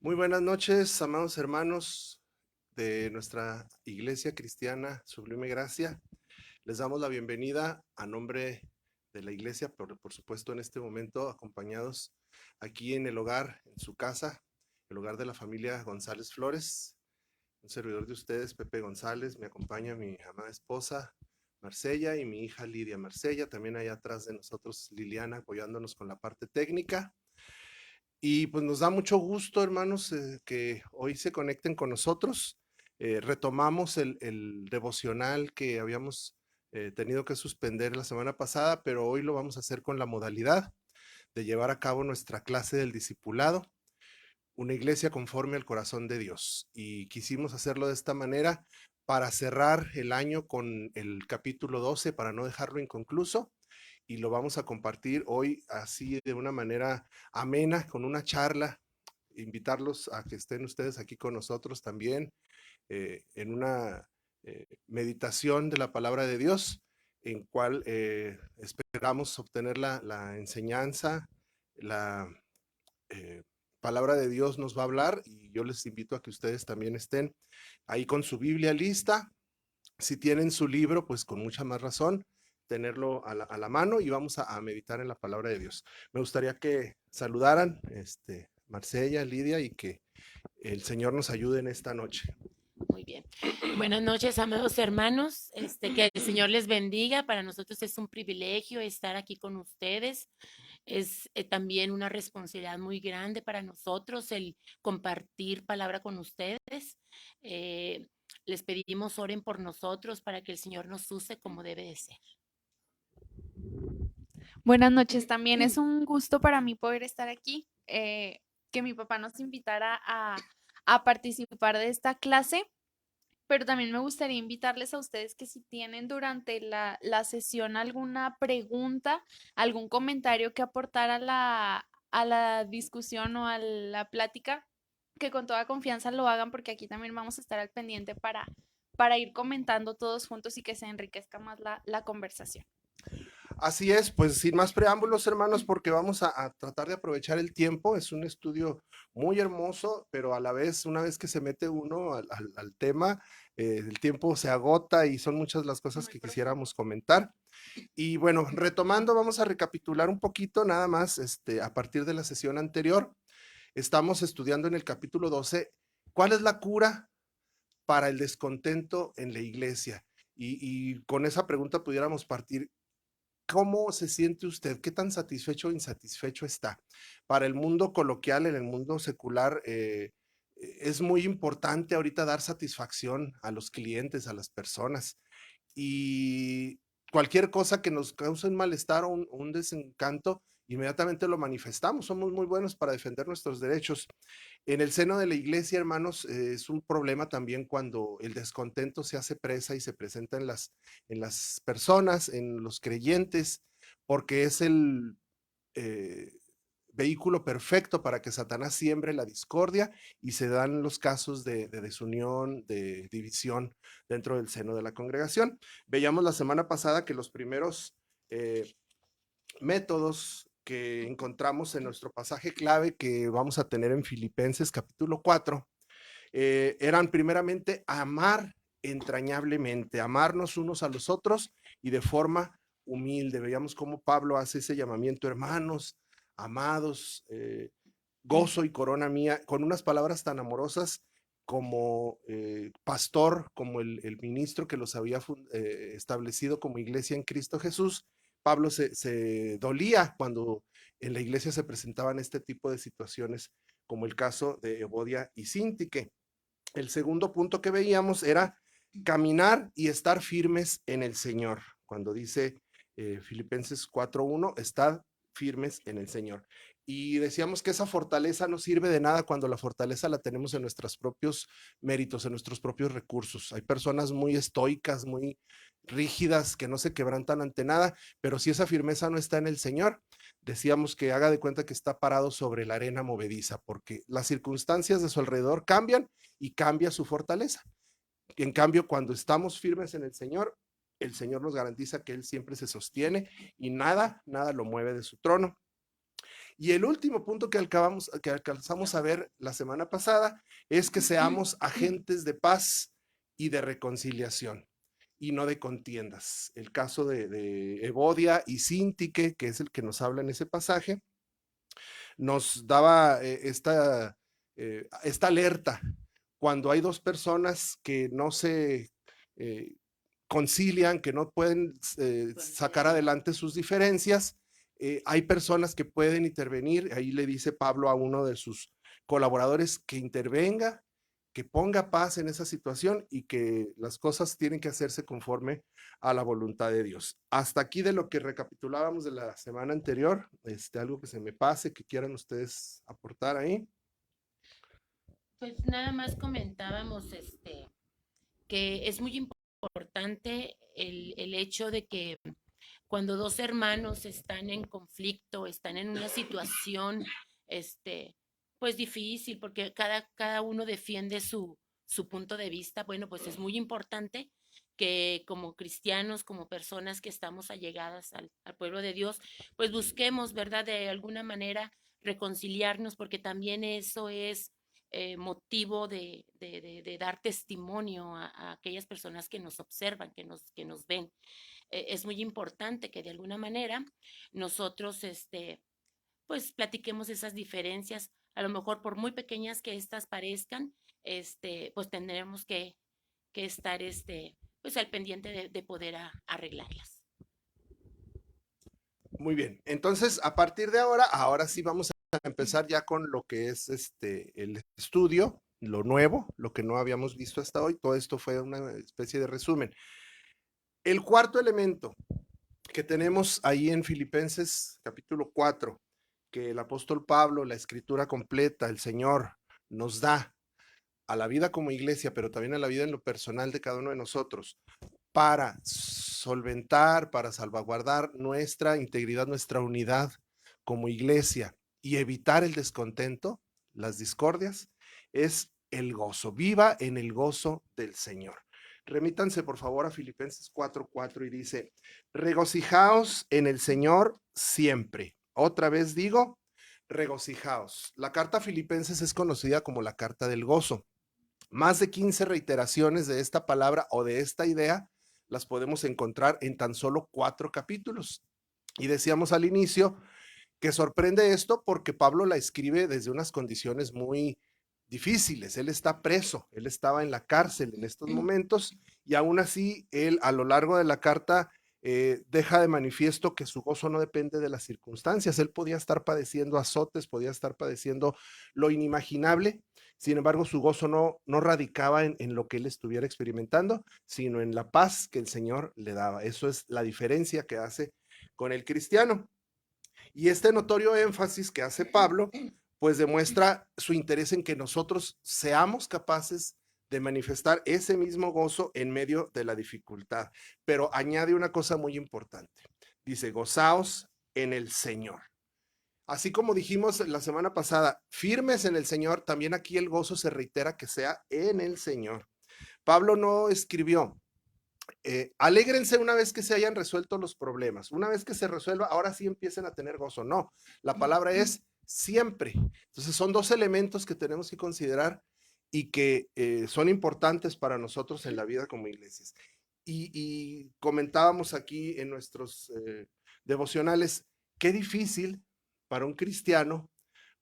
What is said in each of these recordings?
Muy buenas noches, amados hermanos de nuestra Iglesia Cristiana Sublime Gracia. Les damos la bienvenida a nombre de la Iglesia, por supuesto en este momento acompañados aquí en el hogar, en su casa, el hogar de la familia González Flores. Un servidor de ustedes, Pepe González, me acompaña mi amada esposa Marcella y mi hija Lidia Marcella, también allá atrás de nosotros Liliana apoyándonos con la parte técnica. Y pues nos da mucho gusto, hermanos, que hoy se conecten con nosotros. Retomamos el devocional que habíamos tenido que suspender la semana pasada, pero hoy lo vamos a hacer con la modalidad de llevar a cabo nuestra clase del discipulado, una iglesia conforme al corazón de Dios. Y quisimos hacerlo de esta manera para cerrar el año con el capítulo 12, para no dejarlo inconcluso, y lo vamos a compartir hoy así de una manera amena, con una charla, invitarlos a que estén ustedes aquí con nosotros también en una meditación de la palabra de Dios, en cual esperamos obtener la enseñanza, la palabra de Dios nos va a hablar y yo les invito a que ustedes también estén ahí con su Biblia lista. Si tienen su libro, pues con mucha más razón, tenerlo a la mano y vamos a meditar en la palabra de Dios. Me gustaría que saludaran Marcella, Lidia, y que el Señor nos ayude en esta noche. Muy bien. Buenas noches, amados hermanos. Que el Señor les bendiga. Para nosotros es un privilegio estar aquí con ustedes. Es también una responsabilidad muy grande para nosotros el compartir palabra con ustedes. Eh, Les pedimos oren por nosotros para que el Señor nos use como debe de ser. Buenas noches, también es un gusto para mí poder estar aquí, que mi papá nos invitara a participar de esta clase, pero también me gustaría invitarles a ustedes que si tienen durante la sesión alguna pregunta, algún comentario que aportar a la discusión o a la plática, que con toda confianza lo hagan porque aquí también vamos a estar al pendiente para ir comentando todos juntos y que se enriquezca más la conversación. Así es, pues sin más preámbulos, hermanos, porque vamos a tratar de aprovechar el tiempo. Es un estudio muy hermoso, pero a la vez, una vez que se mete uno al tema, el tiempo se agota y son muchas las cosas que quisiéramos comentar. Y bueno, retomando, vamos a recapitular un poquito nada más a partir de la sesión anterior. Estamos estudiando en el capítulo 12, ¿cuál es la cura para el descontento en la iglesia? Y con esa pregunta pudiéramos partir. ¿Cómo se siente usted? ¿Qué tan satisfecho o insatisfecho está? Para el mundo coloquial, en el mundo secular, es muy importante ahorita dar satisfacción a los clientes, a las personas. Y cualquier cosa que nos cause un malestar o un desencanto, inmediatamente lo manifestamos. Somos muy buenos para defender nuestros derechos. En el seno de la iglesia, hermanos, es un problema también cuando el descontento se hace presa y se presenta en las personas, en los creyentes, porque es el eh, vehículo perfecto para que Satanás siembre la discordia y se dan los casos de desunión, de división dentro del seno de la congregación. Veíamos la semana pasada que los primeros métodos que encontramos en nuestro pasaje clave que vamos a tener en Filipenses capítulo 4, eran primeramente amar entrañablemente, amarnos unos a los otros y de forma humilde. Veíamos cómo Pablo hace ese llamamiento, hermanos, amados, gozo y corona mía, con unas palabras tan amorosas como pastor, como el ministro que los había establecido como iglesia en Cristo Jesús. Pablo se dolía cuando en la iglesia se presentaban este tipo de situaciones, como el caso de Evodia y Síntique. El segundo punto que veíamos era caminar y estar firmes en el Señor. Cuando dice Filipenses 4:1, estad firmes en el Señor. Y decíamos que esa fortaleza no sirve de nada cuando la fortaleza la tenemos en nuestros propios méritos, en nuestros propios recursos. Hay personas muy estoicas, muy rígidas, que no se quebrantan ante nada, pero si esa firmeza no está en el Señor, decíamos que haga de cuenta que está parado sobre la arena movediza, porque las circunstancias de su alrededor cambian y cambia su fortaleza. En cambio, cuando estamos firmes en el Señor nos garantiza que Él siempre se sostiene y nada lo mueve de su trono. Y el último punto que alcanzamos a ver la semana pasada es que seamos agentes de paz y de reconciliación y no de contiendas. El caso de Evodia y Síntique, que es el que nos habla en ese pasaje, nos daba esta alerta cuando hay dos personas que no se concilian, que no pueden sacar adelante sus diferencias. Hay personas que pueden intervenir. Ahí le dice Pablo a uno de sus colaboradores que intervenga, que ponga paz en esa situación y que las cosas tienen que hacerse conforme a la voluntad de Dios. Hasta aquí de lo que recapitulábamos de la semana anterior, algo que se me pase, que quieran ustedes aportar ahí. Pues nada más comentábamos que es muy importante el hecho de que cuando dos hermanos están en conflicto, están en una situación, pues difícil, porque cada uno defiende su punto de vista, bueno, pues es muy importante que como cristianos, como personas que estamos allegadas al pueblo de Dios, pues busquemos, ¿verdad? De alguna manera reconciliarnos, porque también eso es motivo de dar testimonio a aquellas personas que nos observan, que nos ven. Es muy importante que de alguna manera nosotros, pues platiquemos esas diferencias, a lo mejor por muy pequeñas que éstas parezcan, pues tendremos que estar, pues al pendiente de poder arreglarlas. Muy bien, entonces a partir de ahora sí vamos a empezar ya con lo que es el estudio, lo nuevo, lo que no habíamos visto hasta hoy. Todo esto fue una especie de resumen. El cuarto elemento que tenemos ahí en Filipenses capítulo 4, que el apóstol Pablo, la escritura completa, el Señor nos da a la vida como iglesia, pero también a la vida en lo personal de cada uno de nosotros, para solventar, para salvaguardar nuestra integridad, nuestra unidad como iglesia y evitar el descontento, las discordias, es el gozo. Viva en el gozo del Señor. Remítanse por favor a Filipenses 4:4 y dice, regocijaos en el Señor siempre. Otra vez digo, regocijaos. La carta a Filipenses es conocida como la carta del gozo. Más de 15 reiteraciones de esta palabra o de esta idea las podemos encontrar en tan solo 4 capítulos. Y decíamos al inicio que sorprende esto porque Pablo la escribe desde unas condiciones muy difíciles. Él está preso, él estaba en la cárcel en estos momentos y aún así él a lo largo de la carta deja de manifiesto que su gozo no depende de las circunstancias. Él podía estar padeciendo azotes, podía estar padeciendo lo inimaginable. Sin embargo, su gozo no radicaba en lo que él estuviera experimentando, sino en la paz que el Señor le daba. Eso es la diferencia que hace con el cristiano. Y este notorio énfasis que hace Pablo, pues demuestra su interés en que nosotros seamos capaces de manifestar ese mismo gozo en medio de la dificultad. Pero añade una cosa muy importante. Dice, gozaos en el Señor. Así como dijimos la semana pasada, firmes en el Señor, también aquí el gozo se reitera que sea en el Señor. Pablo no escribió, alégrense una vez que se hayan resuelto los problemas, una vez que se resuelva, ahora sí empiecen a tener gozo. No, la palabra es siempre. Entonces son dos elementos que tenemos que considerar y que son importantes para nosotros en la vida como iglesias. Y comentábamos aquí en nuestros devocionales, qué difícil para un cristiano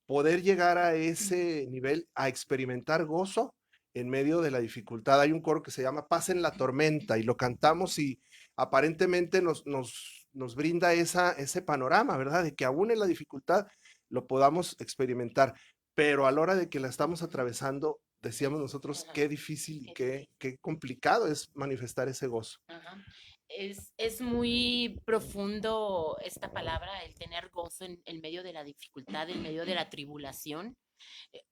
poder llegar a ese nivel, a experimentar gozo en medio de la dificultad. Hay un coro que se llama Paz en la tormenta y lo cantamos y aparentemente nos brinda ese panorama, ¿verdad? De que aún en la dificultad lo podamos experimentar, pero a la hora de que la estamos atravesando, decíamos nosotros, qué difícil y qué complicado es manifestar ese gozo. Ajá. Es muy profundo esta palabra, el tener gozo en medio de la dificultad, en medio de la tribulación.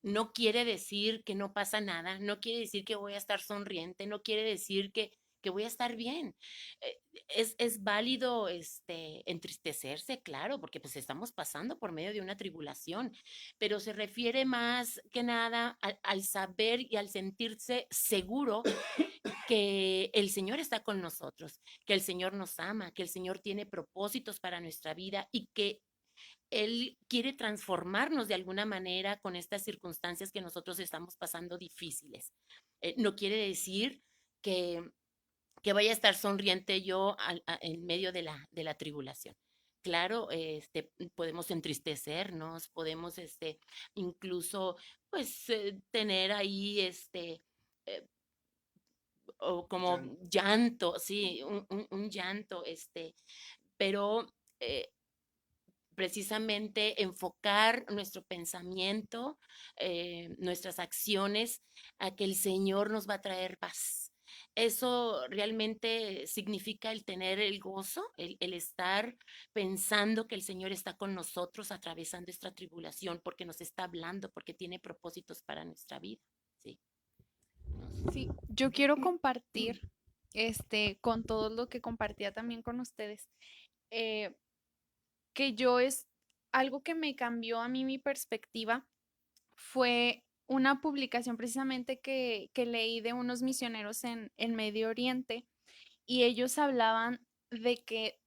No quiere decir que no pasa nada, no quiere decir que voy a estar sonriente, no quiere decir que voy a estar bien. Es válido entristecerse, claro, porque pues estamos pasando por medio de una tribulación, pero se refiere más que nada al saber y al sentirse seguro que el Señor está con nosotros, que el Señor nos ama, que el Señor tiene propósitos para nuestra vida y que Él quiere transformarnos de alguna manera con estas circunstancias que nosotros estamos pasando difíciles. No quiere decir que, que vaya a estar sonriente yo en medio de la tribulación. Claro, podemos entristecernos, podemos incluso pues tener ahí eh, o como Llanto. llanto, sí, un llanto, pero precisamente enfocar nuestro pensamiento, nuestras acciones a que el Señor nos va a traer paz. Eso realmente significa el tener el gozo, el estar pensando que el Señor está con nosotros atravesando esta tribulación porque nos está hablando, porque tiene propósitos para nuestra vida. Sí. Sí, yo quiero compartir, con todo lo que compartía también con ustedes, eh, que yo es algo que me cambió a mí mi perspectiva, fue una publicación precisamente que leí de unos misioneros en Medio Oriente y ellos hablaban de que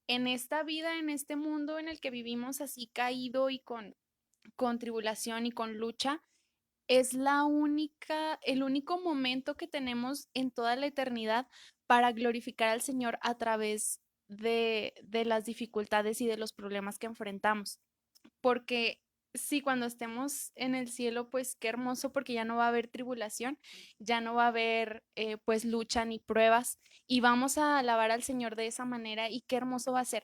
en esta vida, en este mundo en el que vivimos así caído y con tribulación y con lucha, es el único momento que tenemos en toda la eternidad para glorificar al Señor a través de las dificultades y de los problemas que enfrentamos. Porque sí, cuando estemos en el cielo, pues qué hermoso, porque ya no va a haber tribulación, ya no va a haber pues lucha ni pruebas, y vamos a alabar al Señor de esa manera, y qué hermoso va a ser.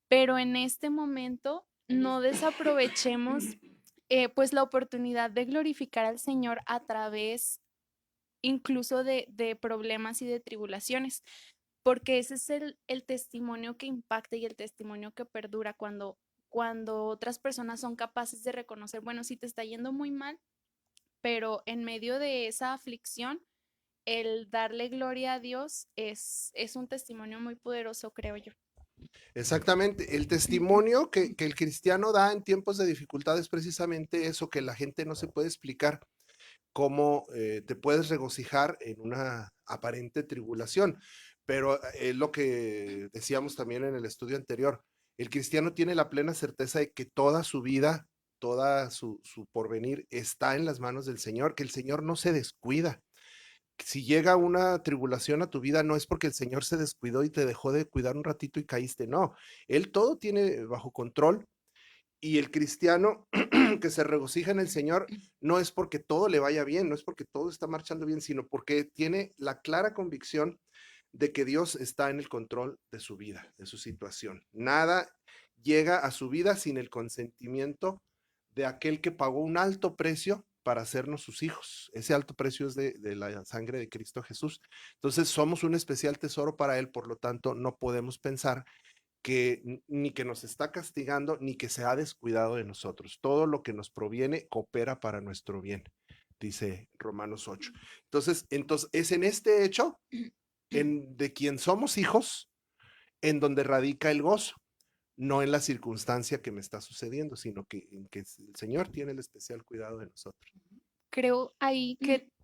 Pero en este momento no desaprovechemos pues la oportunidad de glorificar al Señor a través incluso de problemas y de tribulaciones, porque ese es el testimonio que impacta y el testimonio que perdura cuando otras personas son capaces de reconocer, bueno, sí te está yendo muy mal, pero en medio de esa aflicción, el darle gloria a Dios es un testimonio muy poderoso, creo yo. Exactamente. El testimonio que el cristiano da en tiempos de dificultad es precisamente eso, que la gente no se puede explicar cómo te puedes regocijar en una aparente tribulación. Pero es lo que decíamos también en el estudio anterior. El cristiano tiene la plena certeza de que toda su vida, toda su porvenir está en las manos del Señor, que el Señor no se descuida. Si llega una tribulación a tu vida, no es porque el Señor se descuidó y te dejó de cuidar un ratito y caíste, no. Él todo tiene bajo control y el cristiano que se regocija en el Señor no es porque todo le vaya bien, no es porque todo está marchando bien, sino porque tiene la clara convicción de que Dios está en el control de su vida, de su situación. Nada llega a su vida sin el consentimiento de aquel que pagó un alto precio para hacernos sus hijos. Ese alto precio es de la sangre de Cristo Jesús. Entonces somos un especial tesoro para Él, por lo tanto no podemos pensar que ni que nos está castigando, ni que se ha descuidado de nosotros. Todo lo que nos proviene coopera para nuestro bien, dice Romanos 8. Entonces es en este hecho de quien somos hijos, en donde radica el gozo, no en la circunstancia que me está sucediendo, sino que en que el Señor tiene el especial cuidado de nosotros. Creo ahí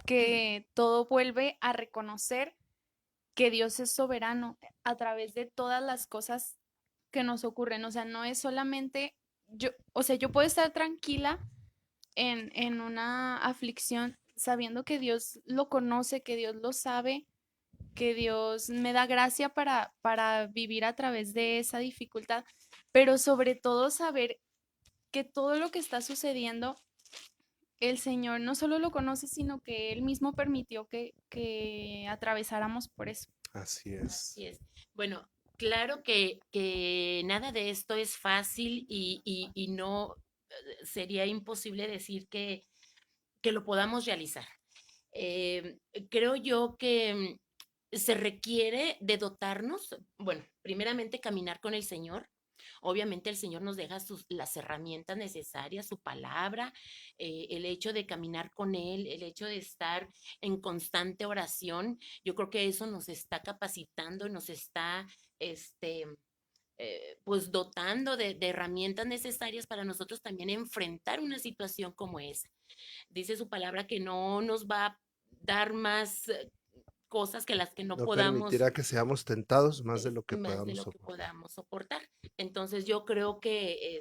que todo vuelve a reconocer que Dios es soberano a través de todas las cosas que nos ocurren. O sea, no es solamente yo, o sea, yo puedo estar tranquila en una aflicción sabiendo que Dios lo conoce, que Dios lo sabe, que Dios me da gracia para vivir a través de esa dificultad, pero sobre todo saber que todo lo que está sucediendo, el Señor no solo lo conoce, sino que Él mismo permitió que atravesáramos por eso. Así es. Así es. Bueno, claro que nada de esto es fácil y no sería imposible decir que lo podamos realizar. Eh, Creo yo que se requiere de dotarnos, bueno, primeramente caminar con el Señor. Obviamente el Señor nos deja las herramientas necesarias, su palabra, el hecho de caminar con Él, el hecho de estar en constante oración. Yo creo que eso nos está capacitando, nos está, este, pues dotando de herramientas necesarias para nosotros también enfrentar una situación como esa. Dice su palabra que no nos va a dar más cosas que las que no No podamos, permitirá que seamos tentados más de lo que más de podamos lo que soportar. podamos soportar. Entonces yo creo que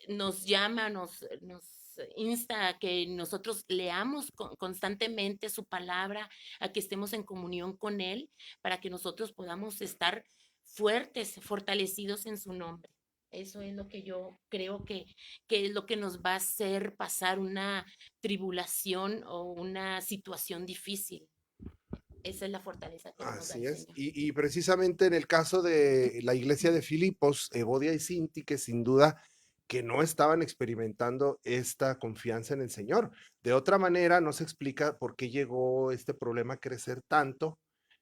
nos llama, nos insta a que nosotros leamos constantemente su palabra, a que estemos en comunión con Él, para que nosotros podamos estar fuertes, fortalecidos en su nombre. Eso es lo que yo creo que es lo que nos va a hacer pasar una tribulación o una situación difícil. Esa es la fortaleza que nos da Así el es. Señor. Y precisamente en el caso de la iglesia de Filipos, Evodia y Sintique, sin duda que no estaban experimentando esta confianza en el Señor. De otra manera, no se explica por qué llegó este problema a crecer tanto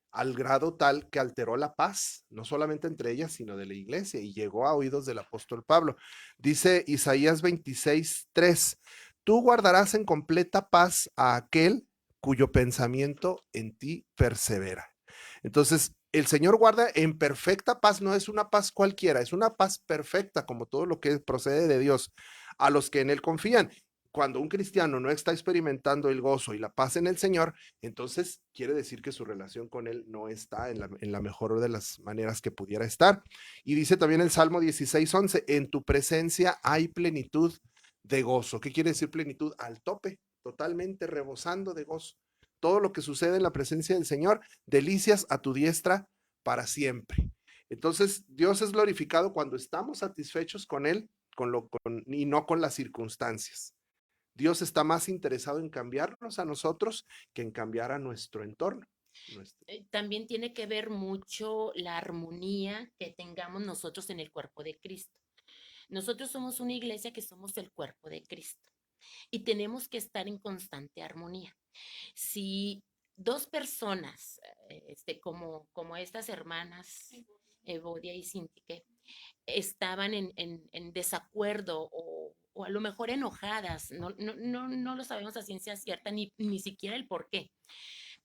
al grado tal que alteró la paz, no solamente entre ellas, sino de la iglesia, y llegó a oídos del apóstol Pablo. Dice Isaías 26:3, tú guardarás en completa paz a aquel cuyo pensamiento en ti persevera. Entonces, el Señor guarda en perfecta paz, no es una paz cualquiera, es una paz perfecta, como todo lo que procede de Dios, a los que en Él confían. Cuando un cristiano no está experimentando el gozo y la paz en el Señor, entonces quiere decir que su relación con Él no está en la mejor de las maneras que pudiera estar. Y dice también el Salmo 16:11, en tu presencia hay plenitud de gozo. ¿Qué quiere decir plenitud? Al tope, totalmente rebosando de gozo. Todo lo que sucede en la presencia del Señor, delicias a tu diestra para siempre. Entonces, Dios es glorificado cuando estamos satisfechos con Él y no con las circunstancias. Dios está más interesado en cambiarnos a nosotros que en cambiar a nuestro entorno. También tiene que ver mucho la armonía que tengamos nosotros en el cuerpo de Cristo. Nosotros somos una iglesia que somos el cuerpo de Cristo y tenemos que estar en constante armonía. Si dos personas, como estas hermanas, Evodia y Sintique, estaban en desacuerdo o a lo mejor enojadas, no lo sabemos a ciencia cierta, ni siquiera el por qué,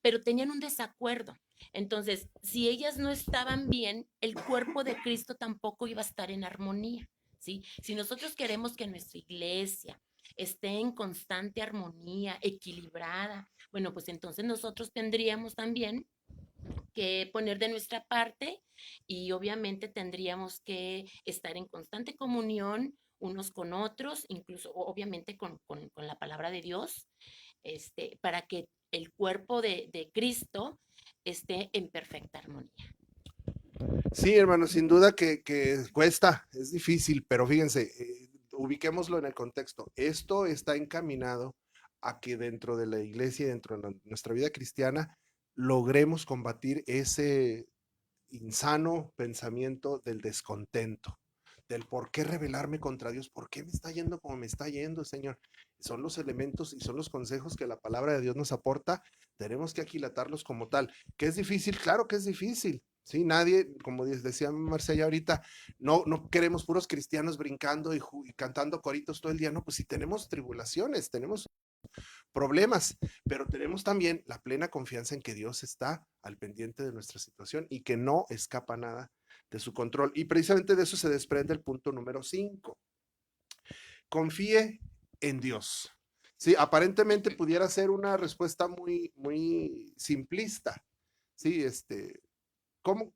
pero tenían un desacuerdo. Entonces, si ellas no estaban bien, el cuerpo de Cristo tampoco iba a estar en armonía, ¿sí? Si nosotros queremos que nuestra iglesia esté en constante armonía, equilibrada, bueno, pues entonces nosotros tendríamos también que poner de nuestra parte y obviamente tendríamos que estar en constante comunión unos con otros, incluso obviamente con la palabra de Dios, para que el cuerpo de Cristo esté en perfecta armonía. Sí, hermano, sin duda que cuesta, es difícil, pero fíjense, ubiquémoslo en el contexto. Esto está encaminado a que dentro de la iglesia y dentro de nuestra vida cristiana logremos combatir ese insano pensamiento del descontento, del por qué rebelarme contra Dios, por qué me está yendo como me está yendo, Señor. Son los elementos y son los consejos que la palabra de Dios nos aporta. Tenemos que aquilatarlos como tal. ¿Que es difícil? Claro que es difícil. Sí, nadie, como decía Marcella ahorita, no queremos puros cristianos brincando y cantando coritos todo el día. No, pues si tenemos tribulaciones, tenemos problemas, pero tenemos también la plena confianza en que Dios está al pendiente de nuestra situación y que no escapa nada de su control. Y precisamente de eso se desprende el punto número 5. Confíe en Dios. Sí, aparentemente pudiera ser una respuesta muy simplista. Sí, ¿cómo,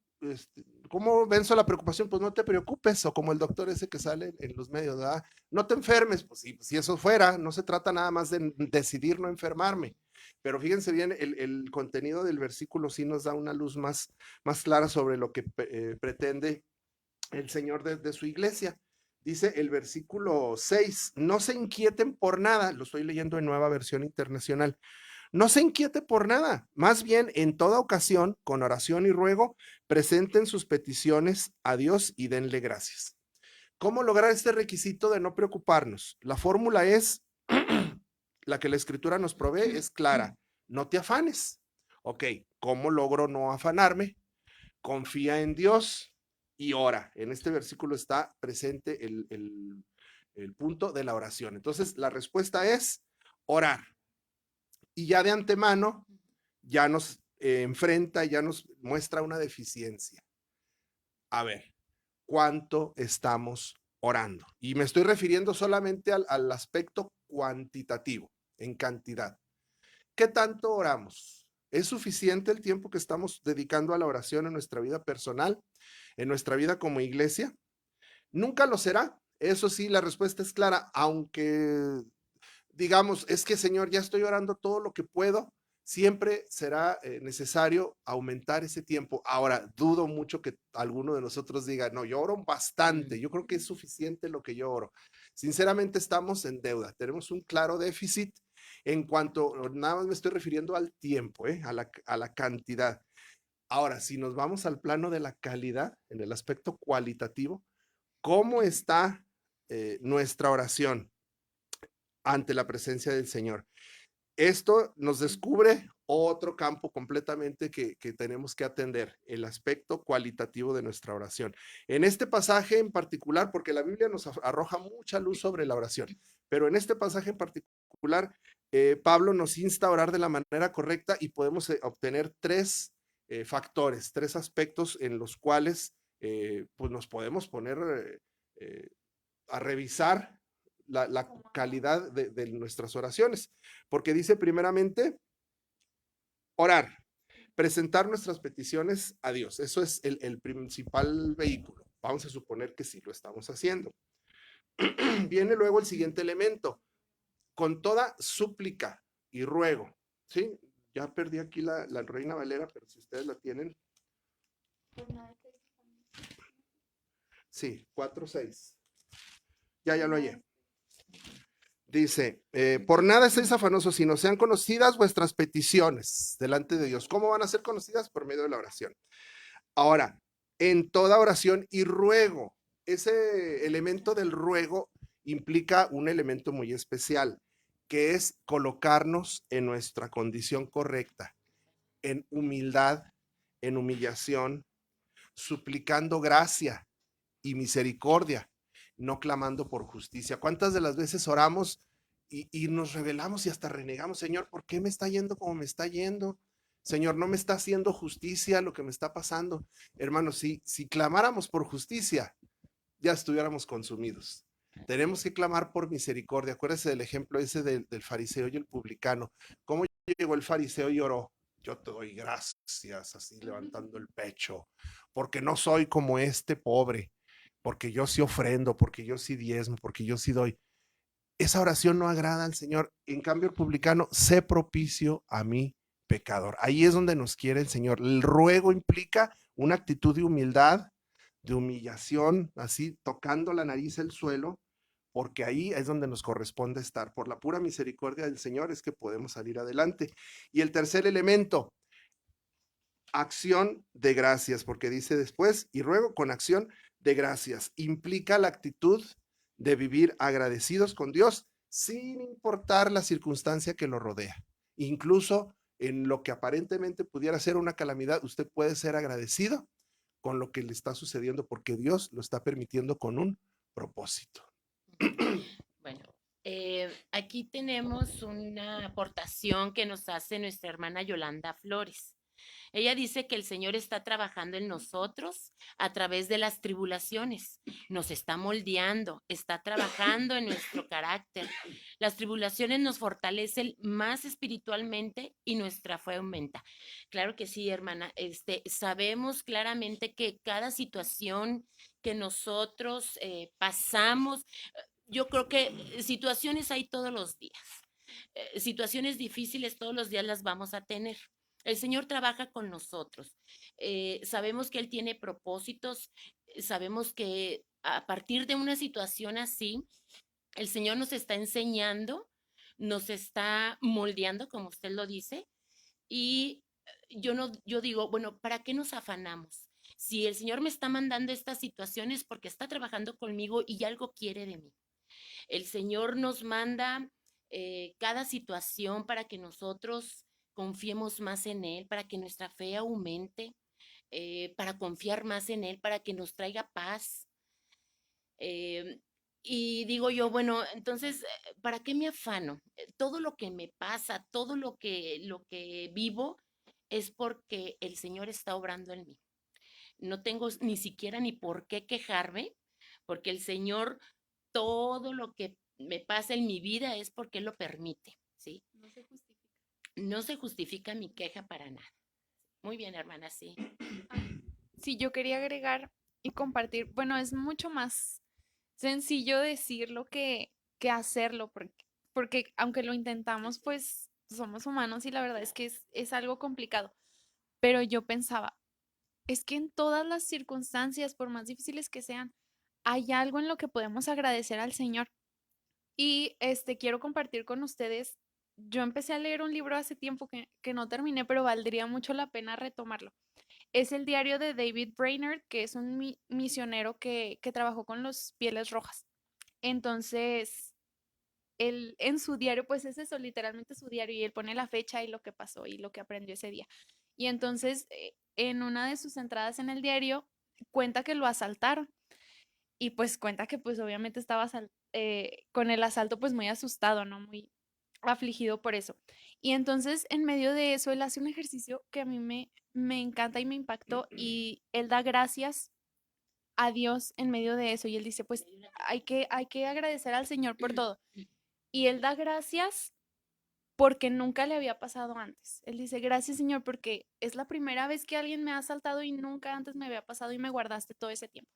¿cómo venzo la preocupación? Pues no te preocupes, o como el doctor ese que sale en los medios, ¿verdad? No te enfermes, pues si eso fuera, no se trata nada más de decidir no enfermarme. Pero fíjense bien, el contenido del versículo sí nos da una luz más clara sobre lo que pretende el Señor de su iglesia. Dice el versículo 6, no se inquieten por nada, lo estoy leyendo en Nueva Versión Internacional. No se inquiete por nada, más bien en toda ocasión, con oración y ruego, presenten sus peticiones a Dios y denle gracias. ¿Cómo lograr este requisito de no preocuparnos? La fórmula es, la que la escritura nos provee, es clara, no te afanes. Ok, ¿cómo logro no afanarme? Confía en Dios y ora. En este versículo está presente el punto de la oración. Entonces, la respuesta es orar. Y ya de antemano, ya nos enfrenta, ya nos muestra una deficiencia. A ver, ¿cuánto estamos orando? Y me estoy refiriendo solamente al aspecto cuantitativo, en cantidad. ¿Qué tanto oramos? ¿Es suficiente el tiempo que estamos dedicando a la oración en nuestra vida personal, en nuestra vida como iglesia? Nunca lo será. Eso sí, la respuesta es clara, aunque digamos, es que Señor, ya estoy orando todo lo que puedo, siempre será necesario aumentar ese tiempo. Ahora, dudo mucho que alguno de nosotros diga, no, yo oro bastante, yo creo que es suficiente lo que yo oro. Sinceramente estamos en deuda, tenemos un claro déficit en cuanto, nada más me estoy refiriendo al tiempo, a la cantidad. Ahora, si nos vamos al plano de la calidad, en el aspecto cualitativo, ¿cómo está nuestra oración ante la presencia del Señor? Esto nos descubre otro campo completamente que tenemos que atender, el aspecto cualitativo de nuestra oración. En este pasaje en particular, porque la Biblia nos arroja mucha luz sobre la oración, pero en este pasaje en particular, Pablo nos insta a orar de la manera correcta y podemos obtener tres factores, tres aspectos en los cuales pues nos podemos poner a revisar la calidad de nuestras oraciones, porque dice primeramente orar, presentar nuestras peticiones a Dios. Eso es el principal vehículo. Vamos a suponer que sí lo estamos haciendo. Viene luego el siguiente elemento, con toda súplica y ruego, ¿sí? Ya perdí aquí la Reina Valera, pero si ustedes la tienen. Sí, 4:6. Ya lo hallé. Dice, por nada estéis afanosos, sino sean conocidas vuestras peticiones delante de Dios. ¿Cómo van a ser conocidas? Por medio de la oración. Ahora, en toda oración y ruego, ese elemento del ruego implica un elemento muy especial, que es colocarnos en nuestra condición correcta, en humildad, en humillación, suplicando gracia y misericordia, no clamando por justicia. ¿Cuántas de las veces oramos y nos rebelamos y hasta renegamos? Señor, ¿por qué me está yendo como me está yendo? Señor, no me está haciendo justicia lo que me está pasando. Hermanos, si clamáramos por justicia, ya estuviéramos consumidos. Tenemos que clamar por misericordia. Acuérdense del ejemplo ese del fariseo y el publicano. ¿Cómo llegó el fariseo y oró? Yo te doy gracias, así levantando el pecho, porque no soy como este pobre, porque yo sí ofrendo, porque yo sí diezmo, porque yo sí doy. Esa oración no agrada al Señor. En cambio, el publicano, sé propicio a mi pecador. Ahí es donde nos quiere el Señor. El ruego implica una actitud de humildad, de humillación, así tocando la nariz el suelo, porque ahí es donde nos corresponde estar. Por la pura misericordia del Señor es que podemos salir adelante. Y el tercer elemento, acción de gracias, porque dice después, y ruego con acción de gracias, implica la actitud de vivir agradecidos con Dios sin importar la circunstancia que lo rodea. Incluso en lo que aparentemente pudiera ser una calamidad, usted puede ser agradecido con lo que le está sucediendo porque Dios lo está permitiendo con un propósito. Bueno, aquí tenemos una aportación que nos hace nuestra hermana Yolanda Flores. Ella dice que el Señor está trabajando en nosotros a través de las tribulaciones, nos está moldeando, está trabajando en nuestro carácter. Las tribulaciones nos fortalecen más espiritualmente y nuestra fe aumenta. Claro que sí, hermana. Sabemos claramente que cada situación que nosotros pasamos, yo creo que situaciones hay todos los días. Situaciones difíciles todos los días las vamos a tener. El Señor trabaja con nosotros. Sabemos que Él tiene propósitos. Sabemos que a partir de una situación así, el Señor nos está enseñando, nos está moldeando, como usted lo dice. Y yo, no, yo digo, bueno, ¿para qué nos afanamos? Si el Señor me está mandando estas situaciones porque está trabajando conmigo y algo quiere de mí. El Señor nos manda cada situación para que nosotros confiemos más en Él, para que nuestra fe aumente, para confiar más en Él, para que nos traiga paz. Eh, y digo yo, bueno, entonces, ¿para qué me afano? Todo lo que me pasa, todo lo que vivo es porque el Señor está obrando en mí. No tengo ni siquiera ni por qué quejarme, porque el Señor todo lo que me pasa en mi vida es porque Él lo permite, ¿sí? No se justifica. no se justifica mi queja para nada. Muy bien, hermana, sí. Sí, yo quería agregar y compartir, bueno, es mucho más sencillo decirlo que hacerlo, porque aunque lo intentamos, pues somos humanos y la verdad es que es algo complicado. Pero yo pensaba, es que en todas las circunstancias, por más difíciles que sean, hay algo en lo que podemos agradecer al Señor. Y quiero compartir con ustedes, yo empecé a leer un libro hace tiempo que no terminé, pero valdría mucho la pena retomarlo. Es el diario de David Brainerd, que es un misionero que trabajó con los Pieles Rojas. Entonces, él en su diario, pues es eso, literalmente su diario, y él pone la fecha y lo que pasó y lo que aprendió ese día. Y entonces, en una de sus entradas en el diario, cuenta que lo asaltaron y pues cuenta que pues obviamente estaba con el asalto pues muy asustado, ¿no? Muy afligido por eso. Y entonces en medio de eso él hace un ejercicio que a mí me encanta y me impactó y él da gracias a Dios en medio de eso y él dice pues hay que agradecer al Señor por todo. Y él da gracias porque nunca le había pasado antes. Él dice, gracias Señor porque es la primera vez que alguien me ha asaltado y nunca antes me había pasado y me guardaste todo ese tiempo.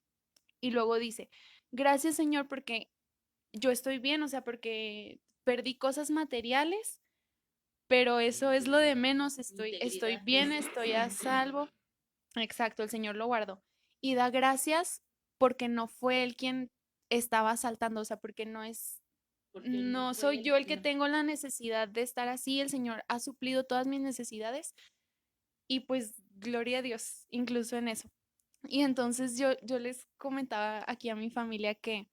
Y luego dice, gracias Señor porque yo estoy bien, o sea, porque perdí cosas materiales, pero eso es lo de menos, estoy bien, estoy a salvo. Exacto, el Señor lo guardó. Y da gracias porque no fue él quien estaba asaltando, o sea, porque no soy yo el que tengo la necesidad de estar así, el Señor ha suplido todas mis necesidades y pues gloria a Dios, incluso en eso. Y entonces yo les comentaba aquí a mi familia que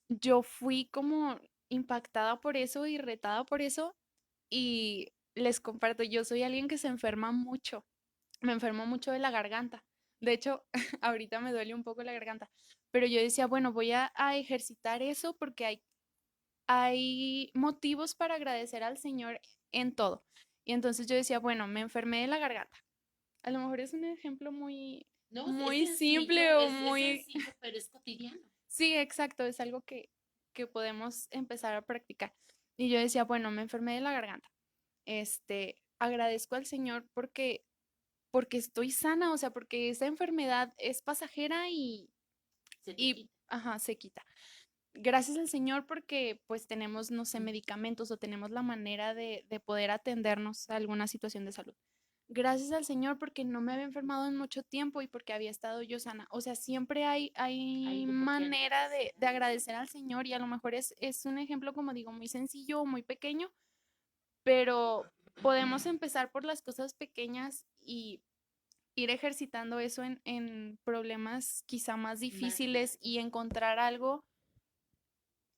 yo fui como impactada por eso y retada por eso y les comparto, yo soy alguien que se enferma mucho, me enfermo mucho de la garganta. De hecho, ahorita me duele un poco la garganta, pero yo decía, bueno, voy a ejercitar eso porque hay motivos para agradecer al Señor en todo. Y entonces yo decía, bueno, me enfermé de la garganta. A lo mejor es un ejemplo muy, No, muy simple o muy... sencillo, pero es cotidiano. Sí, exacto, es algo que podemos empezar a practicar. Y yo decía, bueno, me enfermé de la garganta. Agradezco al Señor porque estoy sana, o sea, porque esa enfermedad es pasajera ajá, se quita. Gracias al Señor porque pues tenemos, no sé, medicamentos o tenemos la manera de poder atendernos a alguna situación de salud. Gracias al Señor porque no me había enfermado en mucho tiempo y porque había estado yo sana. O sea, siempre hay manera de agradecer al Señor y a lo mejor es un ejemplo, como digo, muy sencillo o muy pequeño, pero podemos empezar por las cosas pequeñas y ir ejercitando eso en problemas quizá más difíciles y encontrar algo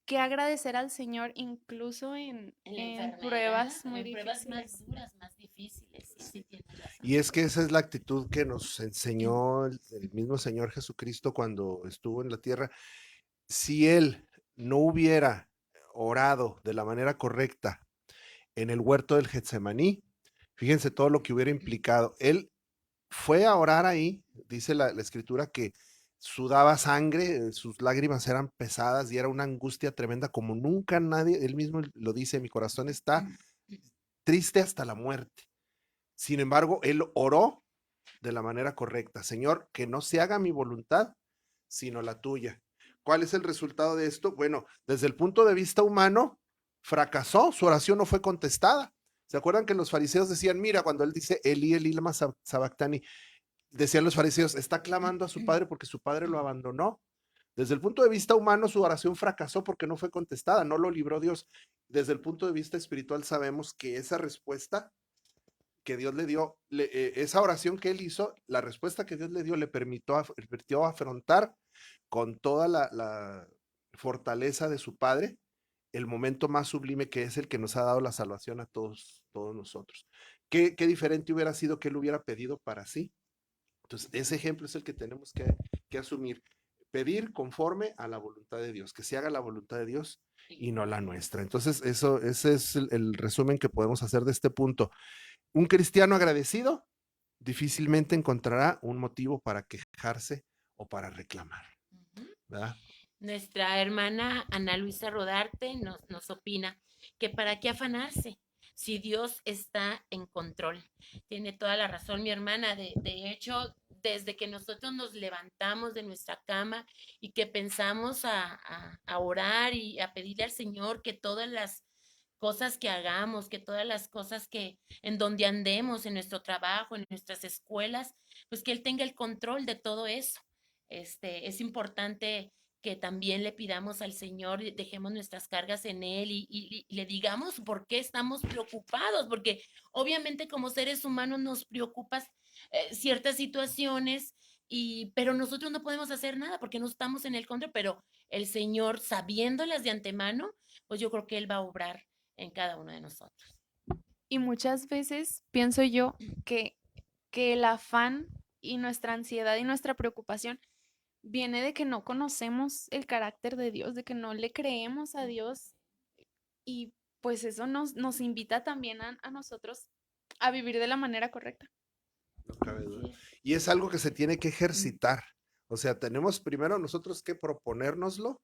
que agradecer al Señor incluso en pruebas muy en pruebas más difíciles. duras, más difíciles. Sí, sí, tienes razón. Y es que esa es la actitud que nos enseñó el mismo Señor Jesucristo cuando estuvo en la tierra. Si Él no hubiera orado de la manera correcta en el huerto del Getsemaní, fíjense todo lo que hubiera implicado. Él fue a orar ahí, dice la escritura que sudaba sangre, sus lágrimas eran pesadas y era una angustia tremenda como nunca nadie, él mismo lo dice, mi corazón está triste hasta la muerte. Sin embargo, él oró de la manera correcta. Señor, que no se haga mi voluntad, sino la tuya. ¿Cuál es el resultado de esto? Bueno, desde el punto de vista humano, fracasó, su oración no fue contestada. ¿Se acuerdan que los fariseos decían, mira, cuando él dice Elí, Elí, lama sabactani, decían los fariseos, está clamando a su padre porque su padre lo abandonó? Desde el punto de vista humano, su oración fracasó porque no fue contestada, no lo libró Dios. Desde el punto de vista espiritual, sabemos que esa respuesta que Dios le dio, esa oración que él hizo, la respuesta que Dios le dio le permitió afrontar con toda la fortaleza de su Padre el momento más sublime que es el que nos ha dado la salvación a todos nosotros. ¿Qué diferente hubiera sido que él hubiera pedido para sí? Entonces, ese ejemplo es el que tenemos que asumir. Pedir conforme a la voluntad de Dios, que se haga la voluntad de Dios y no la nuestra. Entonces, ese es el resumen que podemos hacer de este punto. Un cristiano agradecido difícilmente encontrará un motivo para quejarse o para reclamar, ¿verdad? Nuestra hermana Ana Luisa Rodarte nos opina que para qué afanarse. si Dios está en control. Tiene toda la razón mi hermana. De hecho, desde que nosotros nos levantamos de nuestra cama y que pensamos a orar y a pedirle al Señor que todas las cosas que hagamos, que todas las cosas que en donde andemos, en nuestro trabajo, en nuestras escuelas, pues que Él tenga el control de todo eso. Es importante que también le pidamos al Señor, dejemos nuestras cargas en Él y le digamos por qué estamos preocupados, porque obviamente como seres humanos nos preocupan ciertas situaciones, pero nosotros no podemos hacer nada porque no estamos en el control, pero el Señor, sabiéndolas de antemano, pues yo creo que Él va a obrar en cada uno de nosotros. Y muchas veces pienso yo que, que el afán y nuestra ansiedad y nuestra preocupación viene de que no conocemos el carácter de Dios, de que no le creemos a Dios y pues eso nos invita también a nosotros a vivir de la manera correcta. No cabe duda. Y es algo que se tiene que ejercitar. O sea, tenemos primero nosotros que proponérnoslo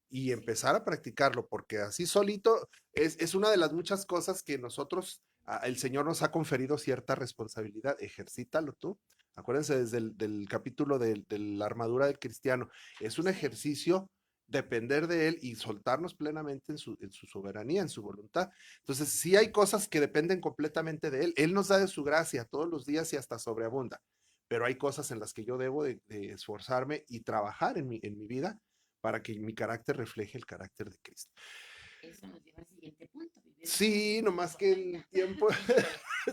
y empezar a practicarlo, porque así solito es una de las muchas cosas que nosotros, el Señor nos ha conferido cierta responsabilidad. Ejercítalo tú. Acuérdense desde el del capítulo de la armadura del cristiano. Es un ejercicio depender de Él y soltarnos plenamente en su soberanía, en su voluntad. Entonces, sí hay cosas que dependen completamente de Él. Él nos da de su gracia todos los días y hasta sobreabunda. Pero hay cosas en las que yo debo de esforzarme y trabajar en mi vida para que mi carácter refleje el carácter de Cristo. Eso nos lleva al siguiente punto. Sí, nomás que el tiempo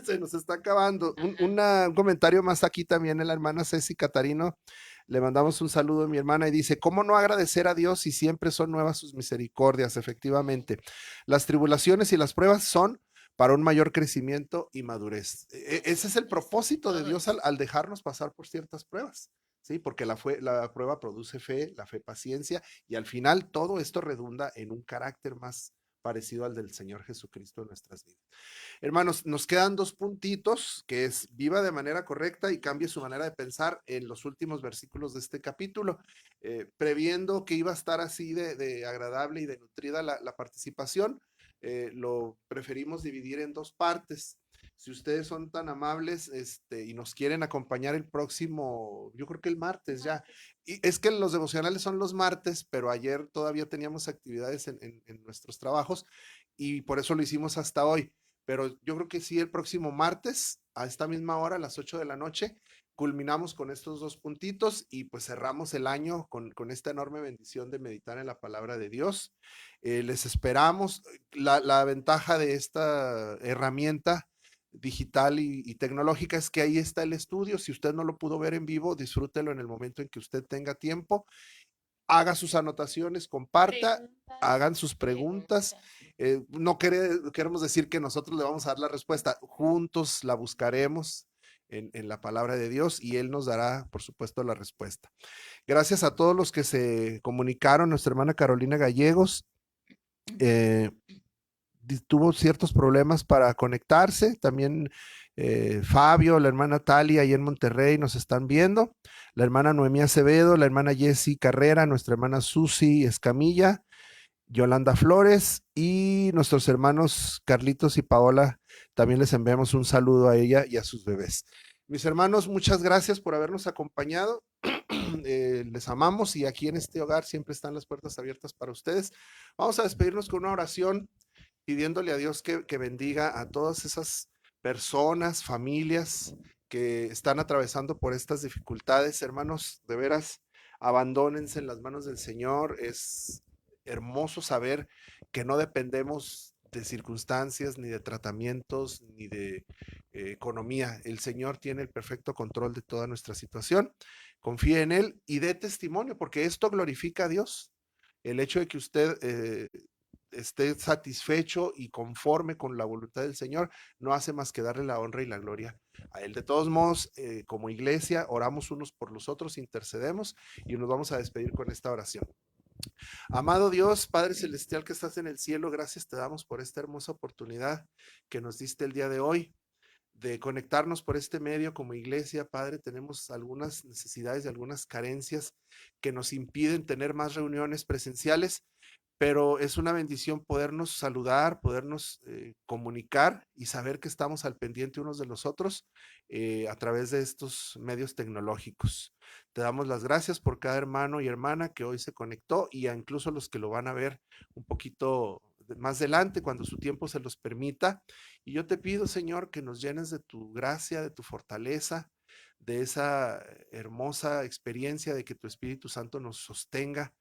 se nos está acabando. Un comentario más aquí también en la hermana Ceci Catarino. Le mandamos un saludo a mi hermana y dice, ¿cómo no agradecer a Dios si siempre son nuevas sus misericordias? Efectivamente, las tribulaciones y las pruebas son para un mayor crecimiento y madurez. Ese es el propósito de Dios al dejarnos pasar por ciertas pruebas. Sí, porque la prueba produce fe, la fe paciencia, y al final todo esto redunda en un carácter más parecido al del Señor Jesucristo en nuestras vidas. Hermanos, nos quedan 2 puntitos, que es viva de manera correcta y cambie su manera de pensar en los últimos versículos de este capítulo, previendo que iba a estar así de agradable y de nutrida la participación, lo preferimos dividir en 2 partes. Si ustedes son tan amables y nos quieren acompañar el próximo, yo creo que el martes ya. Y es que los devocionales son los martes, pero ayer todavía teníamos actividades en nuestros trabajos y por eso lo hicimos hasta hoy. Pero yo creo que sí, el próximo martes, a esta misma hora, a las 8 de la noche, culminamos con estos 2 puntitos y pues cerramos el año con esta enorme bendición de meditar en la palabra de Dios. Les esperamos. La ventaja de esta herramienta digital y tecnológica es que ahí está el estudio. Si usted no lo pudo ver en vivo, disfrútelo en el momento en que usted tenga tiempo. Haga sus anotaciones, comparta, hagan sus preguntas. No queremos decir que nosotros le vamos a dar la respuesta. Juntos la buscaremos en la palabra de Dios y Él nos dará, por supuesto, la respuesta. Gracias a todos los que se comunicaron. Nuestra hermana Carolina Gallegos tuvo ciertos problemas para conectarse. También Fabio, la hermana Talia ahí en Monterrey nos están viendo. La hermana Noemí Acevedo, la hermana Jessie Carrera, nuestra hermana Susi Escamilla, Yolanda Flores y nuestros hermanos Carlitos y Paola. También les enviamos un saludo a ella y a sus bebés. Mis hermanos, muchas gracias por habernos acompañado. Les amamos y aquí en este hogar siempre están las puertas abiertas para ustedes. Vamos a despedirnos con una oración pidiéndole a Dios que bendiga a todas esas personas, familias que están atravesando por estas dificultades. Hermanos, de veras, abandónense en las manos del Señor. Es hermoso saber que no dependemos de circunstancias, ni de tratamientos, ni de economía. El Señor tiene el perfecto control de toda nuestra situación. Confíe en Él y dé testimonio, porque esto glorifica a Dios. El hecho de que usted esté satisfecho y conforme con la voluntad del Señor, no hace más que darle la honra y la gloria a Él. De todos modos, como iglesia, oramos unos por los otros, intercedemos y nos vamos a despedir con esta oración. Amado Dios, Padre Celestial que estás en el cielo, gracias te damos por esta hermosa oportunidad que nos diste el día de hoy de conectarnos por este medio como iglesia. Padre, tenemos algunas necesidades y algunas carencias que nos impiden tener más reuniones presenciales, pero es una bendición podernos saludar, podernos comunicar y saber que estamos al pendiente unos de los otros a través de estos medios tecnológicos. Te damos las gracias por cada hermano y hermana que hoy se conectó y a incluso los que lo van a ver un poquito más adelante cuando su tiempo se los permita. Y yo te pido, Señor, que nos llenes de tu gracia, de tu fortaleza, de esa hermosa experiencia de que tu Espíritu Santo nos sostenga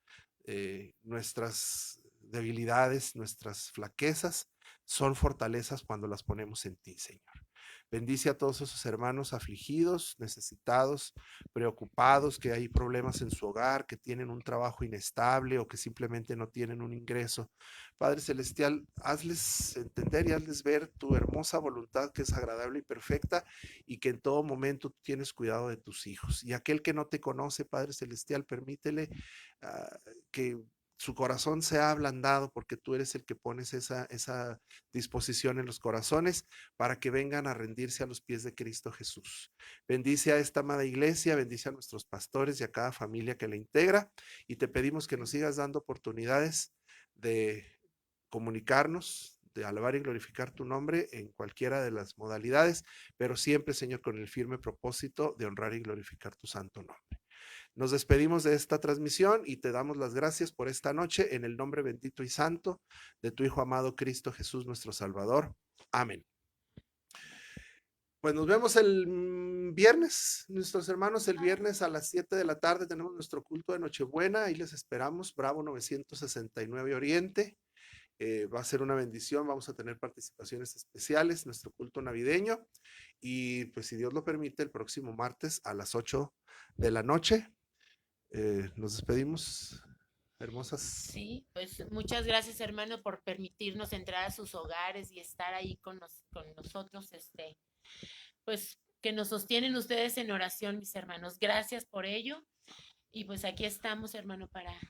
nuestras debilidades, nuestras flaquezas, son fortalezas cuando las ponemos en ti, Señor. Bendice a todos esos hermanos afligidos, necesitados, preocupados, que hay problemas en su hogar, que tienen un trabajo inestable o que simplemente no tienen un ingreso. Padre Celestial, hazles entender y hazles ver tu hermosa voluntad que es agradable y perfecta y que en todo momento tú tienes cuidado de tus hijos. Y aquel que no te conoce, Padre Celestial, permítele que su corazón sea ablandado porque tú eres el que pones esa disposición en los corazones para que vengan a rendirse a los pies de Cristo Jesús. Bendice a esta amada iglesia, bendice a nuestros pastores y a cada familia que la integra y te pedimos que nos sigas dando oportunidades de comunicarnos, de alabar y glorificar tu nombre en cualquiera de las modalidades, pero siempre, Señor, con el firme propósito de honrar y glorificar tu santo nombre. Nos despedimos de esta transmisión y te damos las gracias por esta noche en el nombre bendito y santo de tu Hijo amado Cristo Jesús nuestro Salvador. Amén. Pues nos vemos el viernes, nuestros hermanos, el viernes a las 7 de la tarde tenemos nuestro culto de Nochebuena, ahí les esperamos, Bravo 969 Oriente. Va a ser una bendición, vamos a tener participaciones especiales, nuestro culto navideño y pues si Dios lo permite el próximo martes a las 8 de la noche. Nos despedimos, hermosas. Sí, pues muchas gracias, hermano, por permitirnos entrar a sus hogares y estar ahí con nosotros, pues que nos sostienen ustedes en oración, mis hermanos. Gracias por ello. Y pues aquí estamos, hermano, para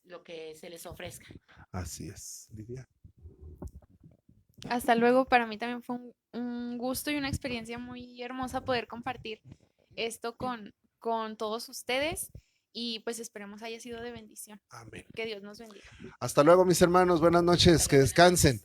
lo que se les ofrezca. Así es, Lidia. Hasta luego, para mí también fue un gusto y una experiencia muy hermosa poder compartir esto con todos ustedes y pues esperemos haya sido de bendición. Amén. Que Dios nos bendiga. Hasta luego, mis hermanos, buenas noches, que descansen.